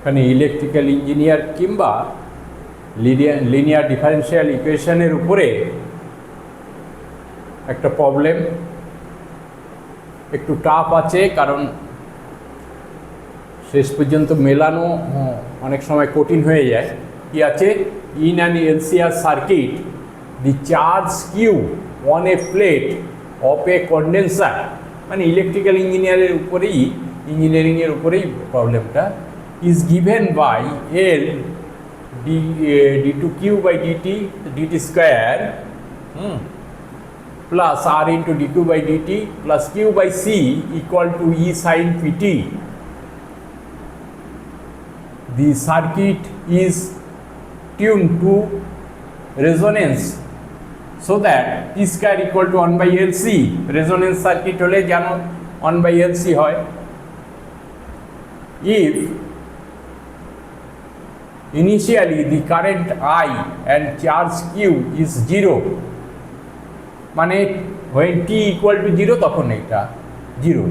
এখানে electrical engineer কিংবা linear differential ইকুয়েশনের উপরে একটা প্রবলেম একটু টাফ আছে, কারণ শেষ পর্যন্ত মেলানো অনেক সময় কঠিন হয়ে যায়। কি আছে? In an LCR circuit the charge Q on a plate of a condenser, মানে ইলেকট্রিক্যাল ইঞ্জিনিয়ারিংয়ের উপরেই প্রবলেমটা, is given by L D two Q by DT square plus r into dq by dt plus q by c equal to e sin pt. The circuit is tuned to resonance so that p square equal to 1 by lc. Resonance circuit hole jano 1 by lc hoy. If initially the current I and charge q is 0, মানে when t equal to 0 তখন এটা 0.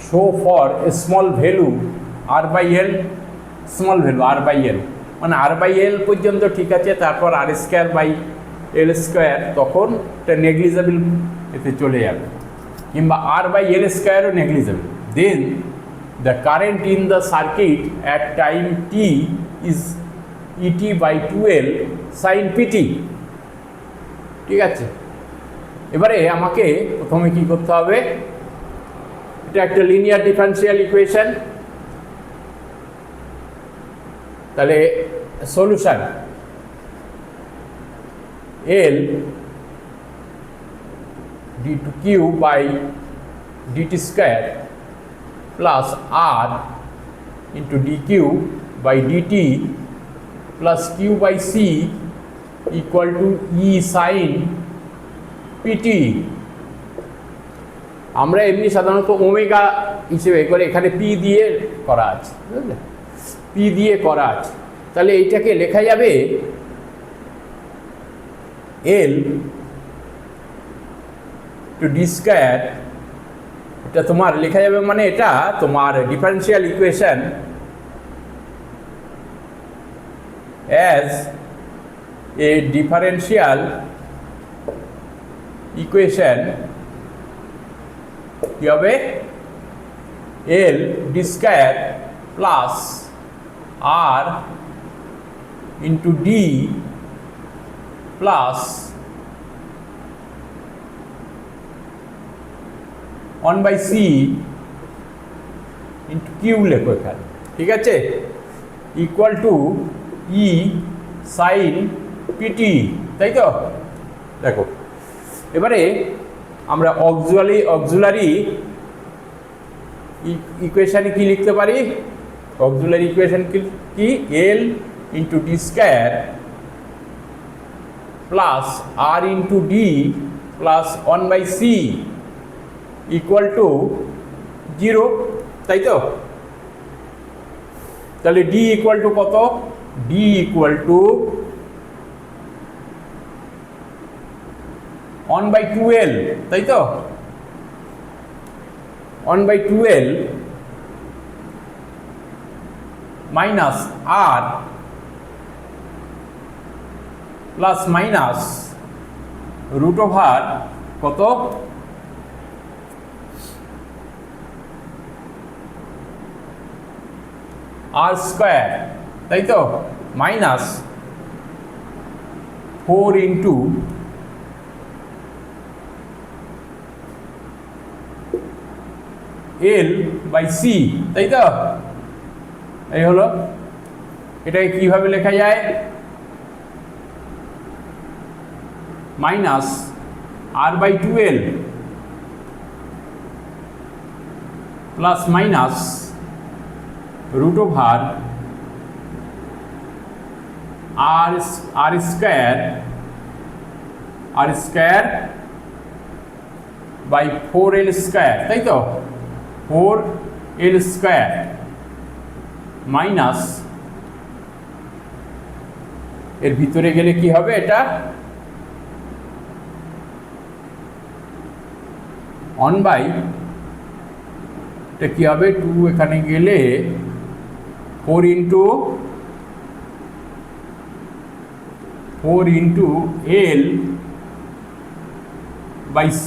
So for a small value r by l, small value r by l, মানে r by l পর্যন্ত ঠিক আছে, তারপর r square by l square তখন এটা নেগলিজেবল এতে চলে যাবে, কিংবা r by l স্কয়ারও negligible. Then the current in the circuit at time t is et by 2l sin pt। ঠিক আছে, এবারে আমাকে প্রথমে কি করতে হবে, এটা একটা লিনিয়ার ডিফারেন্সিয়াল ইকুয়েশন, তাহলে solution L d2q by dt square plus r into dq by dt plus q by c equal to e sin pt। আমরা এমনি সাধারণত ওমেগা হিসেবে করে, এখানে পি দিয়ে করা আছে, বুঝলে, পি দিয়ে করা আছে, তাহলে এইটাকে লেখা যাবে এল টু ডি স্কয়ার, এটা তোমার লেখা যাবে, মানে এটা তোমার differential equation as a differential equation কি হবে, L D square plus R into D plus 1 by C into Q লেখো এখানে, ঠিক আছে, equal to E sine PT, তাই তো? দেখো এবারে আমরা অক্সিলারি ইকুয়েশানে কি লিখতে পারি, অক্সিলারি ইকুয়েশন কি, L into D square plus R into D plus 1 by C equal to 0, তাই তো? তাহলে ডি ইকুয়াল টু কত, D equal to 1 by 2l, তাই তো? 1 by 2l minus R plus minus root over কত, R square, তাই তো, minus 4 into L by C, তাই তো? এই হলো, এটাকে কিভাবে লেখা যায়, minus R by 2l plus minus root over R square by 4l square, তাই তো? 4l স্কয়ার মাইনাস, এর ভিতরে গেলে কি হবে, এটা 1 বাই, এটা কি হবে, 2 এখানে গেলে 4 into L by C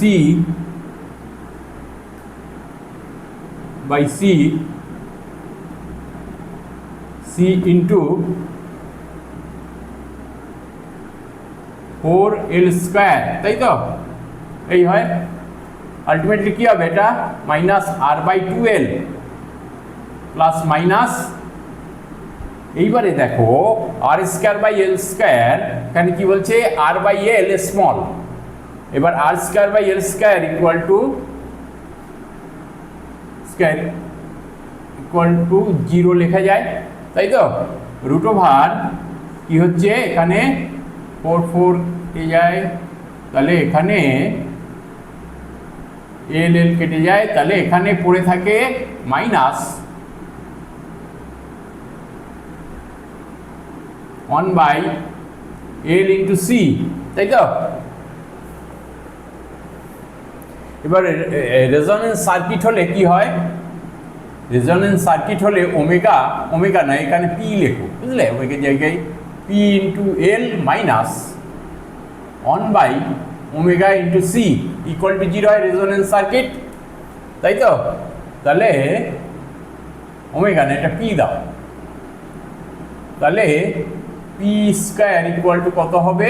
into 4L square, তাই তো? এই হয় আলটিমেটলি কি হবে এটা minus R by 2L plus minus, এইবারে দেখো R square by L square, এখানে কি বলছে আর বাই এল স্মল, এবার R square by L square equal to 0 লেখা যায়, তাই তো? রুট ওভার কি হচ্ছে এখানে 4 কেটে যায়, তাহলে এখানে এল কেটে যায়, তাহলে এখানে পড়ে থাকে minus 1 by L into C, তাই তো? এবার রেজোনেন্স সার্কিট হলে কি হয়, রেজোনেন্স সার্কিট হলে ওমেগা না, এখানে পি লেখো, বুঝলে? ওমেগার জায়গায় P into L minus 1 by omega into C equal to 0 হয় রেজোনেন্স সার্কিট, তাই তো? তাহলে ওমেগা না, এটা পি দাও, তাহলে পি স্কয়ার ইকুয়াল টু কত হবে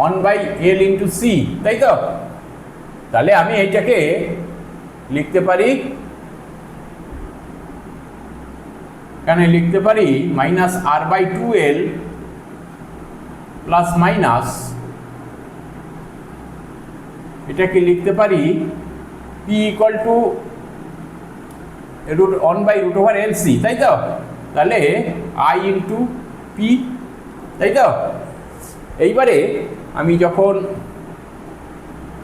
1 বাই এল ইন্টু সি, তাই তো? তাহলে আমি এইটাকে লিখতে পারি, এখানে লিখতে পারি minus R by 2L plus minus, এটাকে লিখতে পারি P equal to 1 by root over L C, তাই তো? তাহলে আই ইন্টু পি, তাই তো? এইবারে আমি যখন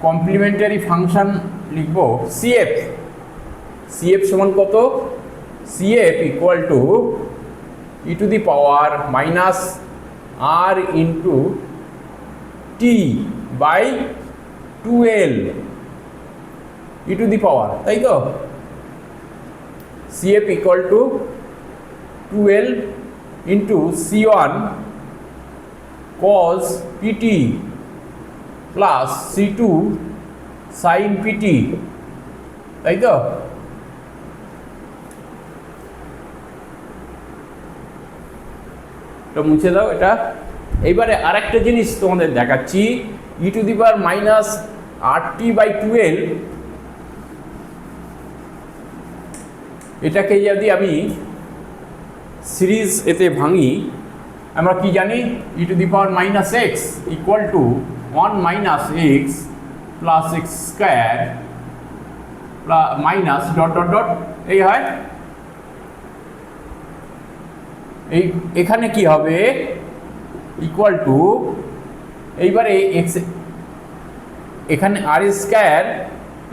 কমপ্লিমেন্টারি ফাংশন লিখব সিএফ সমান কত, CF equal to E to the power minus R into T by 2L E to the power, তাই তো? CF equal to 2L into C1 cos PT plus C2 sin PT, তাই তো? এটা মুছে দাও এটা। এইবারে আরেকটা জিনিস তোমাদের দেখাচ্ছি, E to the power minus RT by 2L, এটাকে যদি আমি সিরিজ এতে ভাঙি, আমরা কি জানি E to the power minus X equal to 1 minus X plus X square minus dot dot dot, এই হয়। এই এখানে কি হবে ইকুয়াল টু, এইবারে এক্স, এখানে আর স্কয়ার,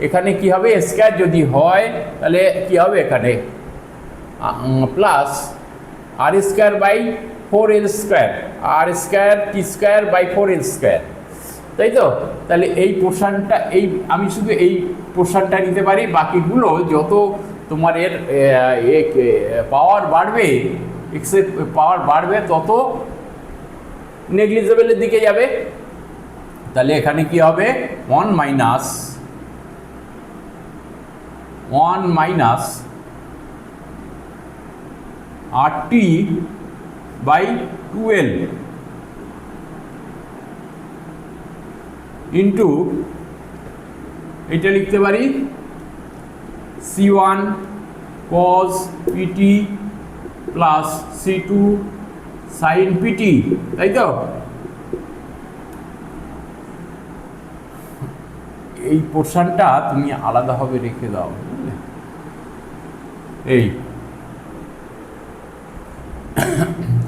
এখানে কি হবে স্কয়ার যদি হয় তাহলে কি হবে এখানে plus R square by 4L square, R square T square by 4L square, তাই তো? তাহলে এই পোর্শনটা, এই আমি শুধু এই পোর্শনটা নিতে পারি, বাকিগুলো যত তোমার এর পাওয়ার বাড়বে, এক্সের পাওয়ার বাড়বে তত নেগলিজেবলের দিকে যাবে। তাহলে এখানে কি হবে 1 minus RT by 2L into, এটা লিখতে পারি C1 cos PT plus C2 sin PT, তাই তো? এই পোর্শনটা তুমি আলাদাভাবে রেখে দাও, এই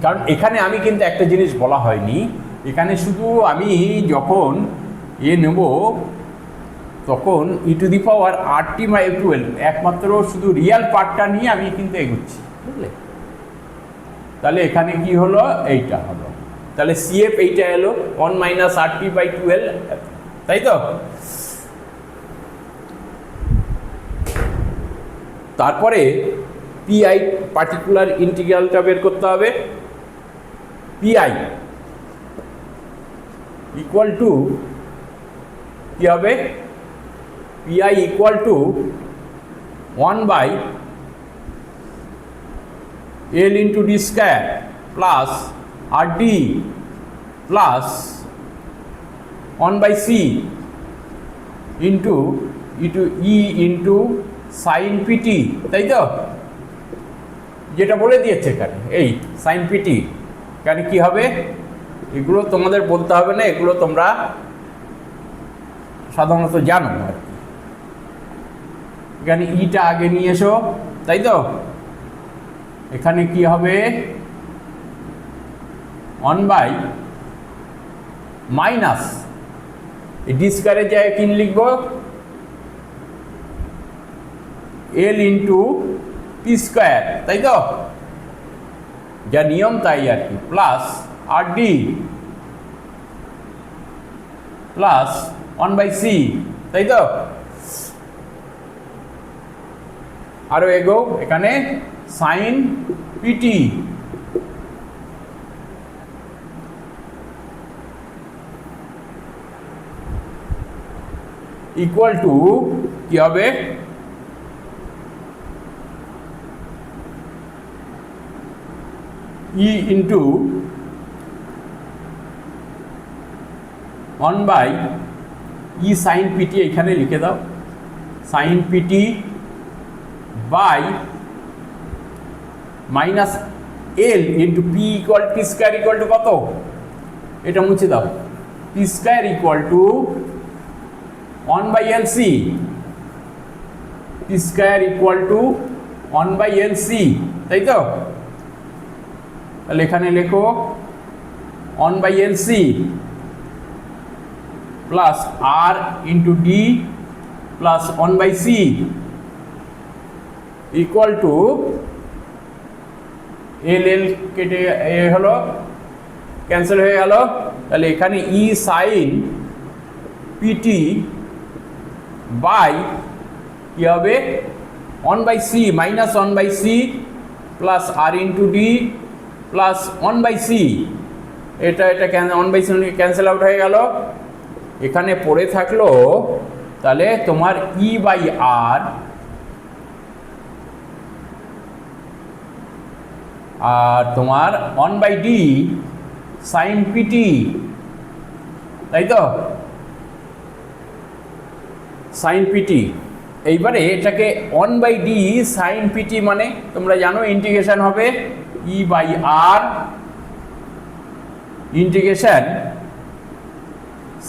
কারণ এখানে আমি কিন্তু একটা জিনিস বলা হয়নি, এখানে শুধু আমি যখন নেব তখন E to the power RT by 2L একমাত্র শুধু রিয়াল পার্টটা নিয়ে আমি কিন্তু এগোচ্ছি, বুঝলে? তাহলে এখানে কি হলো, এইটা হলো, তাহলে সিএফ এইটা এলো 1 মাইনাস RT বাই 2L, তাই তো? তারপরে পিআই পার্টিকুলার ইন্টিগ্রালটা বের করতে হবে। পিআই ইকুয়াল টু কি হবে, PI equal to 1/L into D square plus R D plus 1/C into E into sine PT, তাই তো? যেটা বলে দিয়েছে এখানে এই সাইন পিটি, এখানে কি হবে এগুলো তোমাদের বলতে হবে না, এগুলো তোমরা সাধারণত জানো আর কি। এখানে ইটা আগে নিয়ে এসো, তাই তো? এখানে কি হবে 1 মাইনাস ডি স্কয়ারের জায়গায় কি লিখবো, এল ইন্টু পি স্কয়ার, তাই তো? যা নিয়ম তাই আর কি, plus R D plus 1/C, তাই তো? আরো এগো, এখানে সাইন পিটি ইকুয়াল টু কি হবে, ই ইন্টু 1/E সাইন পিটি, এখানে লিখে দাও sine PT by minus L into P equal P square equal to কত, এটা মুছে দাও, P square equal to 1/LC, P square equal to 1/LC, তাই তো? তাহলে এখানে লেখো 1/LC plus R into D plus 1/C equal to L L কেটে হলো, ক্যান্সেল হয়ে গেল। তাহলে এখানে ই সাইন পিটি বাই কি হবে 1/C minus 1/C plus R into D plus 1/C, এটা 1/C ক্যান্সেল আউট হয়ে গেল। এখানে পড়ে থাকলো তাহলে তোমার ই বাই আর আর তোমার 1/D সাইন পিটি, তাই তো? সাইন পিটি, এইবারে এটাকে 1/D সাইন পিটি মানে তোমরা জানো ইন্টিগ্রেশন হবে E by R integration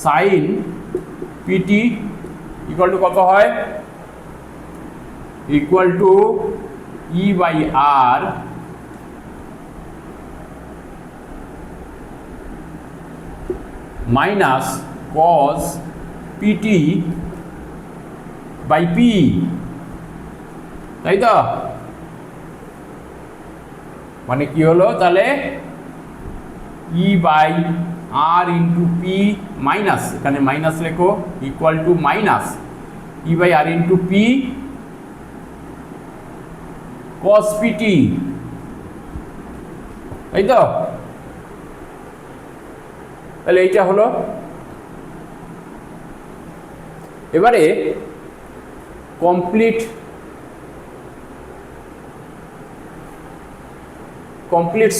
sine PT equal to কত হয়, equal to E by R minus cos PT by P, তাই তো? মানে কি হলো তাহলে E by R into P minus, এখানে মাইনাস লেখো, equal to minus E by R into P cos PT, তাই তো? তাহলে এইটা হলো। এবারে কমপ্লিট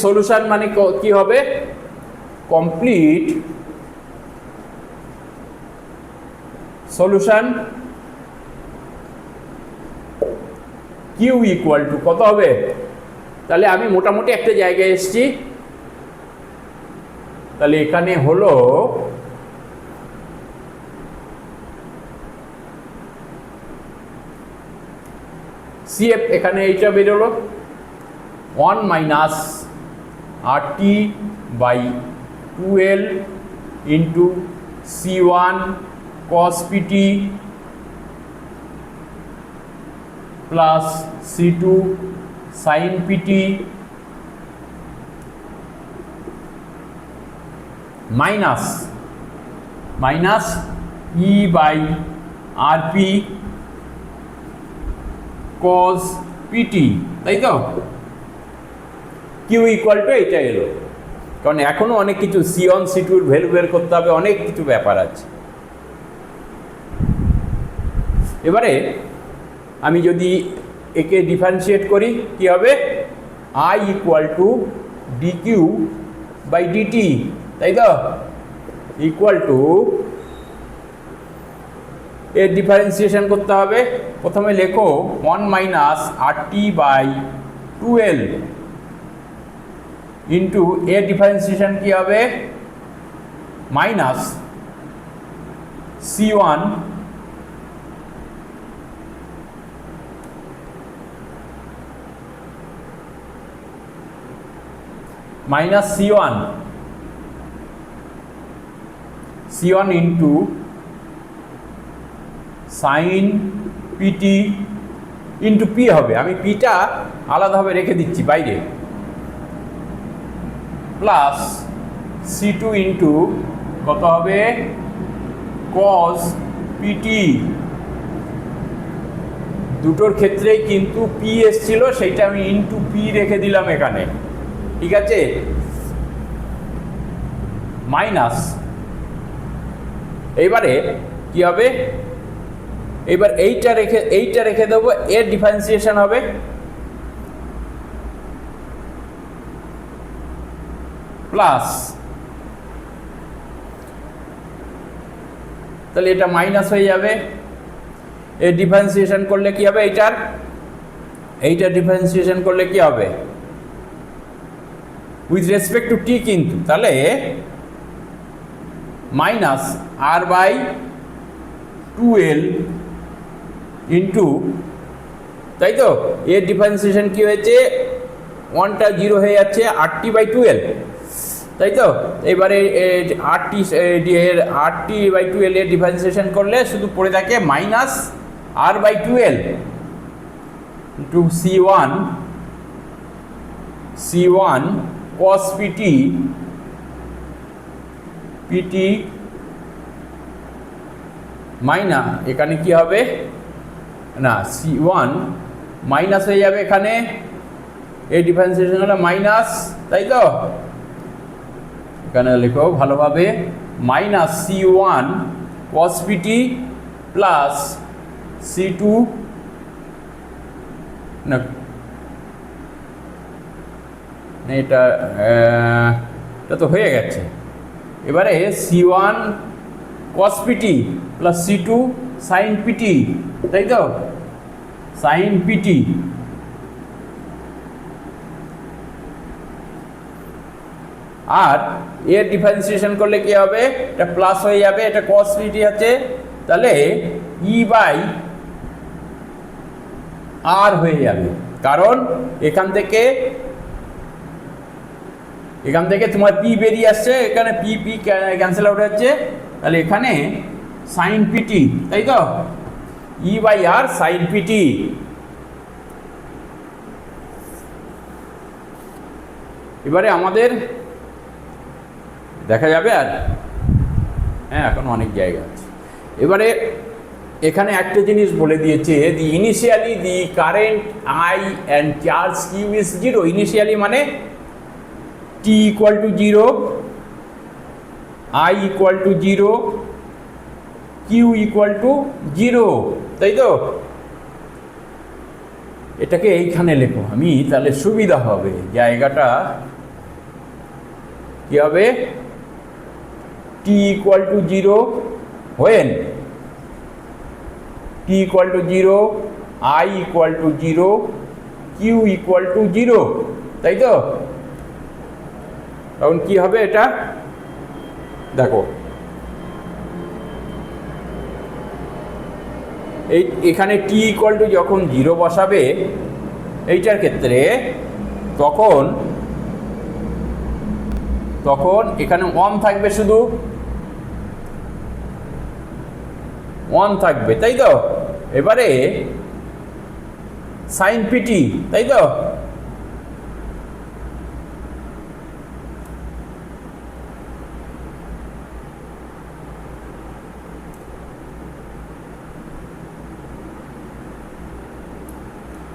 সলিউশন মানে কি হবে, complete solution Q equal to কত হবে, তাহলে আমি মোটামুটি একটা জায়গায় এসেছি। তাহলে এখানে হলো সিএফ, এখানে এইটা বেরোলো 1 minus RT by 2L into C1 cos PT plus C2 sin PT minus E by RP cos PT, তাই তো? কিউ ইকুয়াল টু এইটা এলো, কারণ এখনো অনেক কিছু C1 C2 ভ্যালু বের করতে হবে, অনেক কিছু ব্যাপার আছে। এবারে আমি যদি একে ডিফারেন্সিয়েট করি কি হবে? I equal to dq by dt, তাই তো? ইকুয়াল টু, এর ডিফারেন্সিয়েশন করতে হবে। প্রথমে লেখো 1 মাইনাস RT বাই 12 ইন্টু এর ডিফারেন্সিয়েশন কি হবে? Minus C1 minus C1 into sine PT into P হবে, আমি পিটা আলাদাভাবে রেখে দিচ্ছি বাইরে, প্লাস C2 ইন্টু কত হবে? কস পিটি। দুটোর ক্ষেত্রেই কিন্তু পি এসছিল, সেইটা আমি ইন্টু পি রেখে দিলাম এখানে, ঠিক আছে? মাইনাস, এইবারে কি হবে? এবার এইটা রেখে দেবো, এর ডিফারেন্সিয়েশন হবে প্লাস, তাহলে এটা মাইনাস হয়ে যাবে। এর ডিফারেন্সিয়েশন করলে কি হবে? এইটার ডিফারেন্সিয়েশন করলে কি হবে? উইথ রেসপেক্ট টু টি কিন্তু, তাহলে মাইনাস আর বাই 12 ইন্টু, তাই তো? এর ডিফারেন্সিয়েশন কি হয়েছে? 1টা 0 হয়ে যাচ্ছে, RT বাই 12, তাই তো? এবারে RT বাই 12 এর ডিফারেন্সিয়েশন করলে শুধু পড়ে থাকে minus R by 12 into C1 cos PT minus, এখানে কি হবে? না, C1 মাইনাস হয়ে যাবে এখানে, এই ডিফারেন্সিয়েশন হলো মাইনাস, তাই তো? এখানে লেখো ভালোভাবে, minus C1 cos PT plus C2, না এটা তো হয়ে গেছে। এবারে C1 cos PT plus C2 sine PT, তাই তো? সাইন পিটি, আর এর ডিফারেন্সিয়েশন করলে কি হবে? এটা প্লাস হয়ে যাবে, এটা cos পিটি আছে, তাহলে E বাই আর হয়ে যাবে, কারণ এখান থেকে তোমার পি বেরিয়ে আসছে, এখানে পি ক্যান্সেল আউট হচ্ছে, তাহলে এখানে সাইন পিটি, তাই তো? ই বাই আর সাইন পিটি। এবারে আমাদের দেখা যাবে, আর হ্যাঁ এখন অনেক জায়গা আছে। এবারে এখানে একটা জিনিস বলে দিয়েছে, initially the current I and charge Q is 0। Initially মানে t equal to 0, I equal to 0, Q equal to 0, তাই তো? এটাকে এইখানে লেখো, আমি তাহলে সুবিধা হবে, জায়গাটা কি হবে? t equal to 0 when t equal to 0, I equal to 0, Q equal to 0, তাই তো? তখন কি হবে এটা? দেখো, এখানে t ইকুয়াল টু যখন 0 বসাবে এইটার ক্ষেত্রে, তখন এখানে 1 থাকবে, শুধু 1 থাকবে, তাই তো? এবারে সাইন পিটি, তাই তো?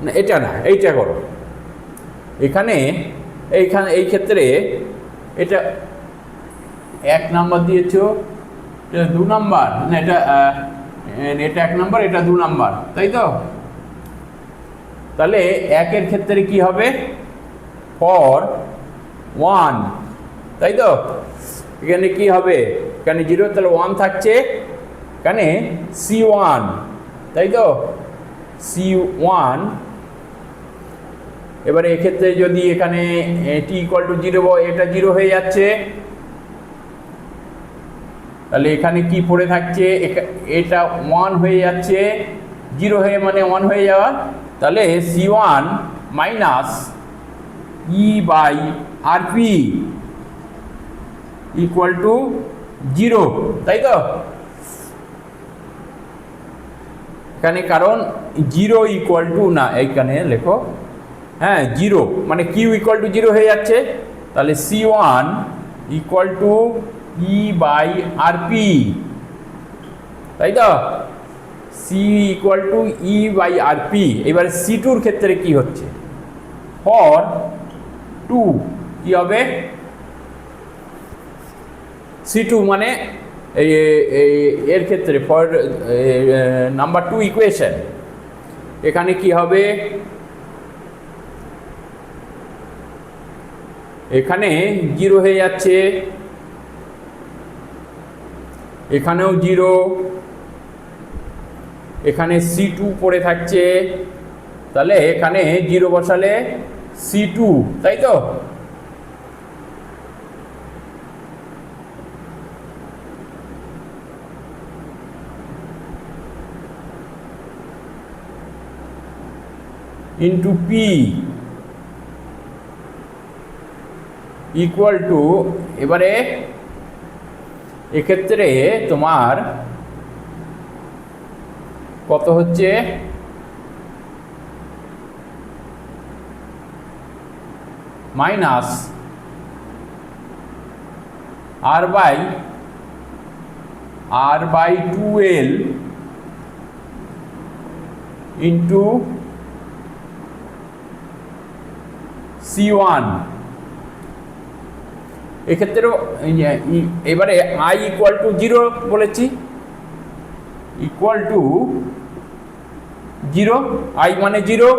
না এটা না, এইটা করো। এখানে এই ক্ষেত্রে এটা 1 নাম্বার দিয়েছো, এটা 2 নাম্বার, না এটা 1 নাম্বার, এটা 2 নাম্বার, তাই তো? তাহলে 1 এর ক্ষেত্রে কি হবে? ফর 1, তাই তো? এখানে কি হবে? এখানে 0, তাহলে 1 থাকছে, এখানে C1, তাই তো? C1। এবারে এক্ষেত্রে যদি এখানে t = 0, এটা 0 হয়ে যাচ্ছে, তাহলে এখানে কি পড়ে থাকছে? এটা 1 হয়ে যাচ্ছে, 0 হয়ে মানে 1 হয়ে যাওয়া, তাহলে C1 মাইনাস E/RP = 0, তাই তো? এখানে কারণ 0 = না, এইখানে লেখো, হ্যাঁ 0 মানে Q = 0 হয়ে যাচ্ছে, তাহলে C1 = E/RP, তাই তো? C = E/RP। এবার C2 এর ক্ষেত্রে কি হচ্ছে? ফর 2 কি হবে? C2 মানে এর ক্ষেত্রে ফর নাম্বার 2 ইকুয়েশন, এখানে কি হবে? এখানে 0 হয়ে যাচ্ছে, এখানেও 0, এখানে C2 পড়ে থাকছে, তাহলে এখানে 0 বসালে C2, তাই তো? ইন্টু P = এবারে এক্ষেত্রে তোমার কত হচ্ছে? Minus R/2L into C1। এক্ষেত্রেও এবারে I = 0 বলেছি, =0, I মানে 0,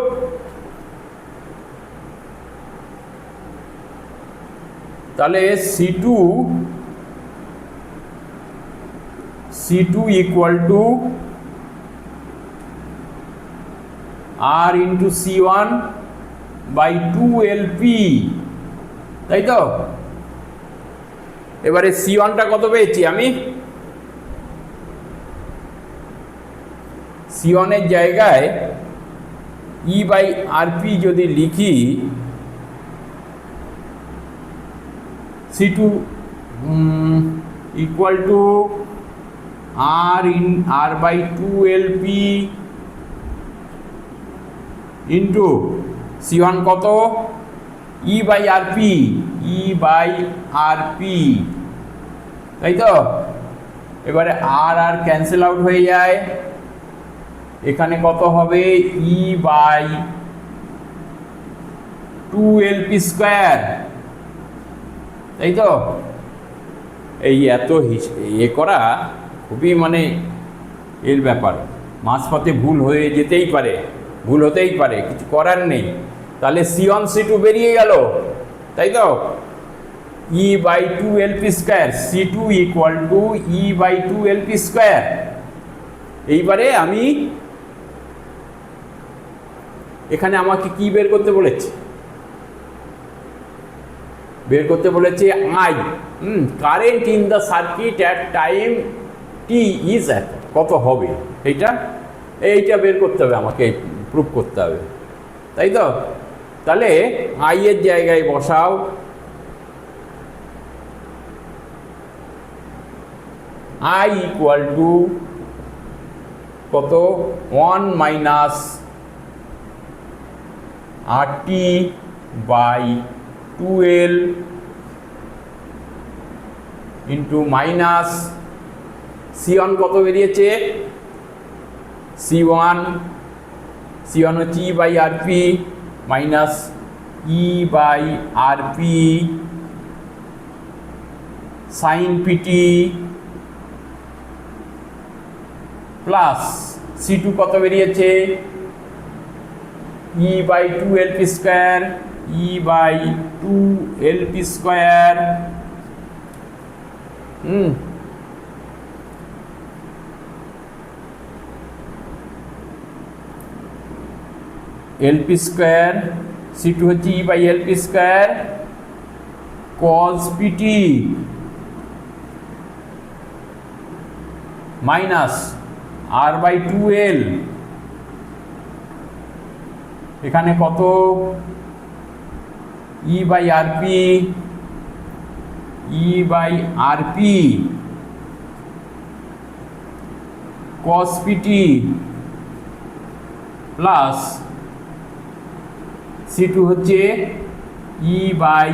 তাহলে C2 = R ইন্টু C1/2LP, তাই তো? এবারে C1টা কত পেয়েছি আমি? C1 এর জায়গায় E/RP যদি লিখি, C2 = R/2LP ইন্টু C1 কত? E/RP, তাই তো? এবারে আর ক্যান্সেল আউট হয়ে যায়, এখানে কত হবে? E/2LP², তাই তো? এই এত করা খুবই মানে এর ব্যাপার, মাঝপথে ভুল হয়ে যেতেই পারে, ভুল হতেই পারে, কিছু করার নেই। তাহলে C1 C2 বেরিয়ে গেল, তাই তো? E/2LP², C2 = E/2LP²। এইবারে আমি এখানে আমাকে কি বের করতে বলেছে? বের করতে বলেছে I, current in the circuit at time t is এত, কত হবে এইটা বের করতে হবে, আমাকে প্রুফ করতে হবে, তাই তো? তাহলে I এর জায়গায় বসাও, I = কত? 1 minus RT/2L into minus C1 কত বেরিয়েছে? C1 C1 হচ্ছে E by RP minus E by RP sine PT plus C2 কত বেরিয়েছে E by 2LP square E by 2LP square LP square C2 হচ্ছে E by LP square cos PT minus R by 2L এখানে কত E by RP E by RP cos PT plus C2 হচ্ছে E by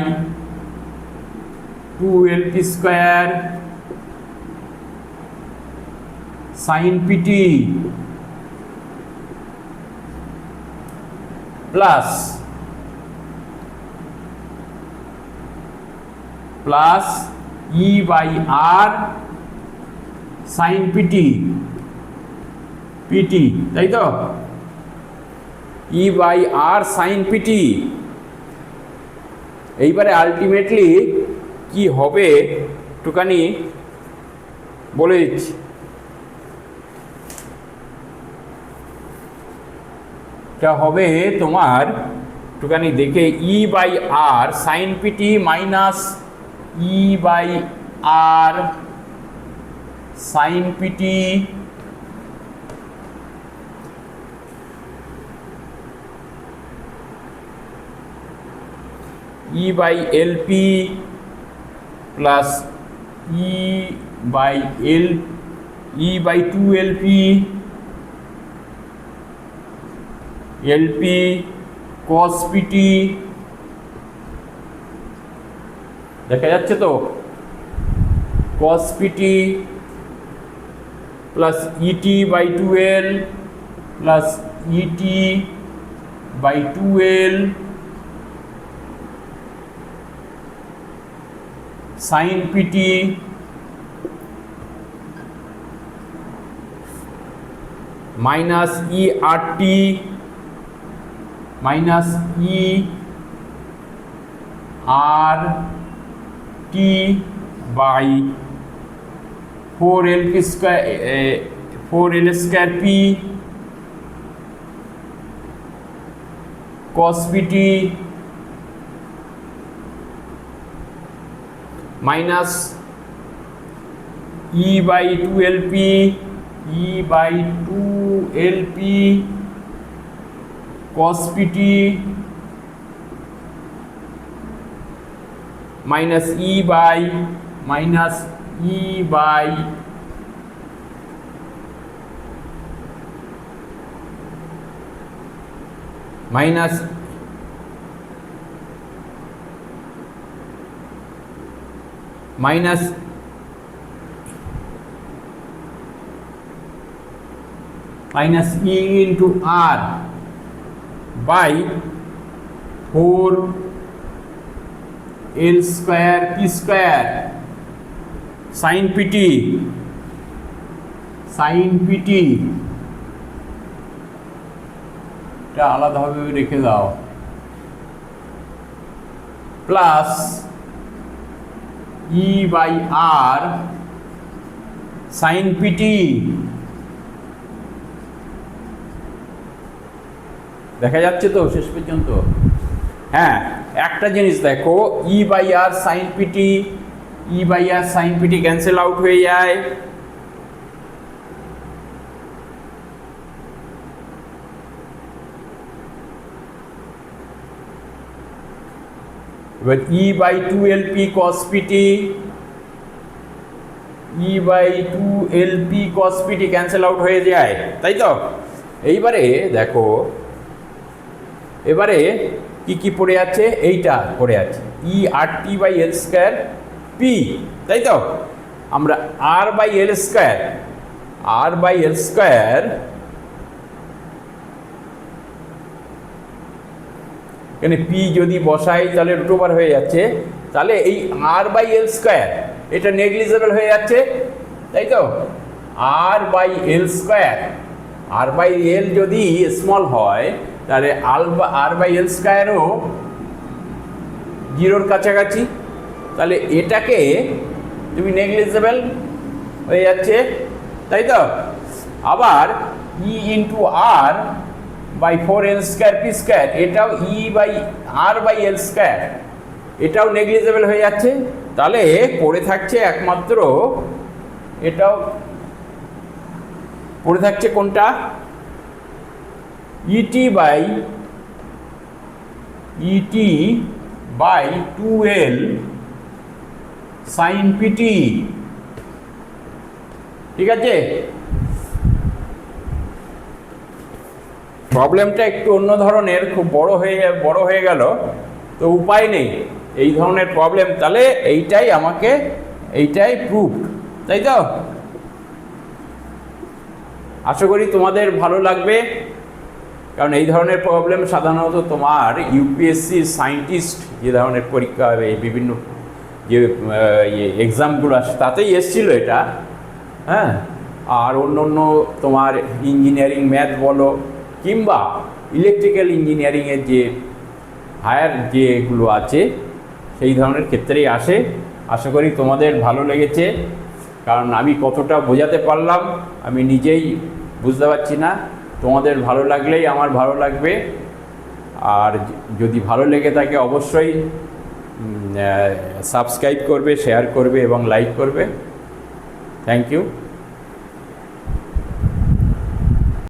2LP square sine PT plus E by R sine PT তাই তো E by R sine PT এইবারে ultimately কি হবে একটুখানি বলে দিচ্ছি এটা হবে তোমার একটুখানি দেখে E by R sine PT minus E by R sine PT E by LP plus E by 2LP LP cos PT দেখা যাচ্ছে তো cos PT plus ET by 2L plus ET by 2L sin PT minus ERT minus ERT by 4LP square 4L square P cos PT minus E by 2LP cos PT minus E by minus E into R by 4L square P square sin PT এটা আলাদাভাবে রেখে দাও plus E by R sin PT দেখা যাচ্ছে তো শেষ পর্যন্ত হ্যাঁ একটা জিনিস দেখো E by R sin PT E by R sin PT cancel out হয়ে যায় এবার E by 2LP cos PT E by 2LP cos PT cancel out হয়ে যায় তাই তো এইবারে দেখো এবারে কি কি পড়ে আছে এইটা পড়ে আছে ERT by L square P তাই তো আমরা R by L square এখানে পি যদি বসাই তাহলে রুট ওভার হয়ে যাচ্ছে, তাহলে এই আর বাই এল স্কোয়ার এটা নেগলিজেবল হয়ে যাচ্ছে, তাই তো? R by L square, R by L যদি স্মল হয় তাহলে আর বাই এল স্কোয়ারও জিরোর কাছাকাছি, তাহলে এটাকে তুমি নেগলিজেবল হয়ে যাচ্ছে, তাই তো? আবার E into R by 4 L square P square, এটাও E by R by L square, এটাও নেগলিজেবল হয়ে যাচ্ছে। তাহলে পড়ে থাকছে একমাত্র, এটাও পড়ে থাকছে কোনটা? ইটি বাই 2l সাইন পিটি, ঠিক আছে? প্রবলেমটা একটু অন্য ধরনের, খুব বড় হয়ে গেল, তো উপায় নেই, এই ধরনের প্রবলেম, তাহলে এইটাই প্রুফ, তাই তো? আশা করি তোমাদের ভালো লাগবে, কারণ এই ধরনের প্রবলেম সাধারণত তোমার ইউপিএসসি সায়েন্টিস্ট যে ধরনের পরীক্ষা হবে, বিভিন্ন যে এক্সামগুলো আসে তাতেই এসেছিলো এটা, হ্যাঁ। আর অন্য তোমার ইঞ্জিনিয়ারিং ম্যাথ বলো কিংবা ইলেকট্রিক্যাল ইঞ্জিনিয়ারিংয়ের যে হায়ার যেগুলো আছে সেই ধরনের ক্ষেত্রেই আসে। আশা করি তোমাদের ভালো লেগেছে, কারণ আমি কতটা বোঝাতে পারলাম আমি নিজেই বুঝতে পারছি না। তোমাদের ভালো লাগলেই আমার ভালো লাগবে, আর যদি ভালো লেগে থাকে অবশ্যই সাবস্ক্রাইব করবে, শেয়ার করবে এবং লাইক করবে। Thank you.